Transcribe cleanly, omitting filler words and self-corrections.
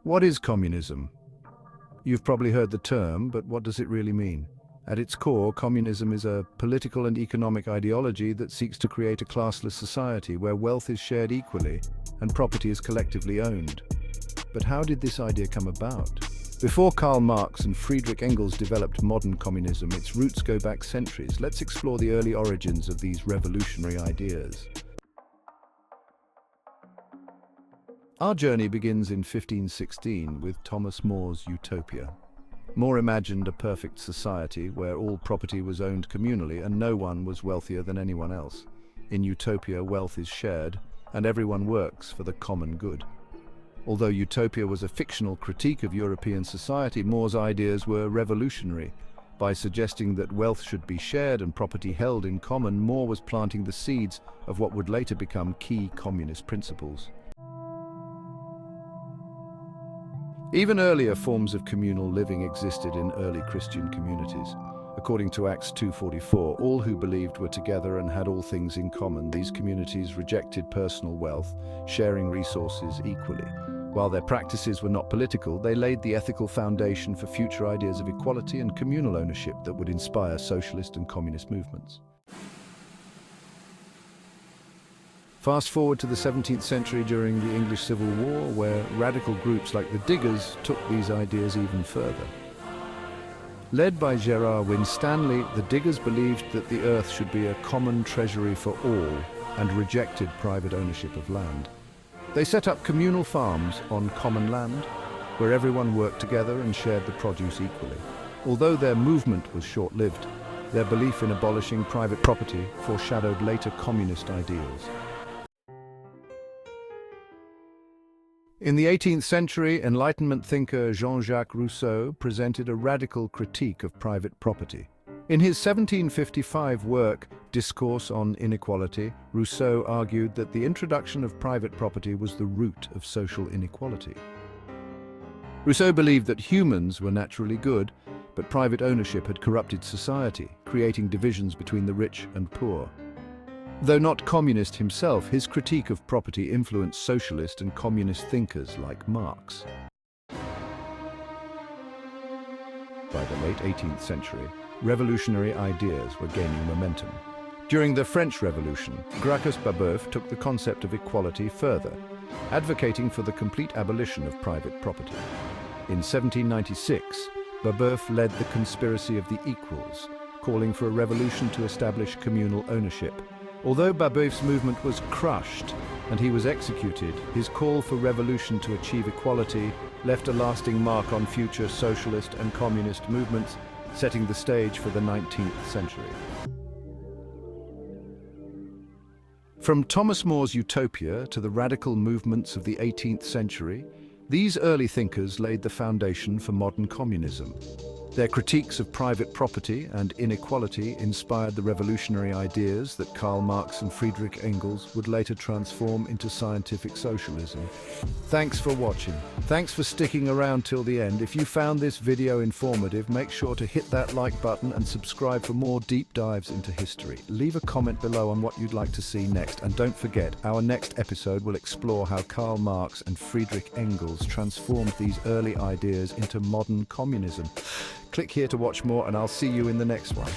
What is communism? You've probably heard the term, but what does it really mean? At its core, communism is a political and economic ideology that seeks to create a classless society where wealth is shared equally and property is collectively owned. But how did this idea come about? Before Karl Marx and Friedrich Engels developed modern communism, its roots go back centuries. Let's explore the early origins of these revolutionary ideas. Our journey begins in 1516 with Thomas More's Utopia. More imagined a perfect society where all property was owned communally and no one was wealthier than anyone else. In Utopia, wealth is shared and everyone works for the common good. Although Utopia was a fictional critique of European society, More's ideas were revolutionary. By suggesting that wealth should be shared and property held in common, More was planting the seeds of what would later become key communist principles. Even earlier forms of communal living existed in early Christian communities. According to Acts 2:44, all who believed were together and had all things in common. These communities rejected personal wealth, sharing resources equally. While their practices were not political, they laid the ethical foundation for future ideas of equality and communal ownership that would inspire socialist and communist movements. Fast forward to the 17th century during the English Civil War, where radical groups like the Diggers took these ideas even further. Led by Gerard Winstanley, the Diggers believed that the earth should be a common treasury for all and rejected private ownership of land. They set up communal farms on common land, where everyone worked together and shared the produce equally. Although their movement was short-lived, their belief in abolishing private property foreshadowed later communist ideals. In the 18th century, Enlightenment thinker Jean-Jacques Rousseau presented a radical critique of private property. In his 1755 work, Discourse on Inequality, Rousseau argued that the introduction of private property was the root of social inequality. Rousseau believed that humans were naturally good, but private ownership had corrupted society, creating divisions between the rich and poor. Though not communist himself, his critique of property influenced socialist and communist thinkers like Marx. By the late 18th century, revolutionary ideas were gaining momentum. During the French Revolution, Gracchus Babeuf took the concept of equality further, advocating for the complete abolition of private property. In 1796, Babeuf led the Conspiracy of the Equals, calling for a revolution to establish communal ownership. Although Babeuf's movement was crushed and he was executed, his call for revolution to achieve equality left a lasting mark on future socialist and communist movements, setting the stage for the 19th century. From Thomas More's Utopia to the radical movements of the 18th century, these early thinkers laid the foundation for modern communism. Their critiques of private property and inequality inspired the revolutionary ideas that Karl Marx and Friedrich Engels would later transform into scientific socialism. Thanks for watching. Thanks for sticking around till the end. If you found this video informative, make sure to hit that like button and subscribe for more deep dives into history. Leave a comment below on what you'd like to see next, and don't forget, our next episode will explore how Karl Marx and Friedrich Engels transformed these early ideas into modern communism. Click here to watch more, and I'll see you in the next one.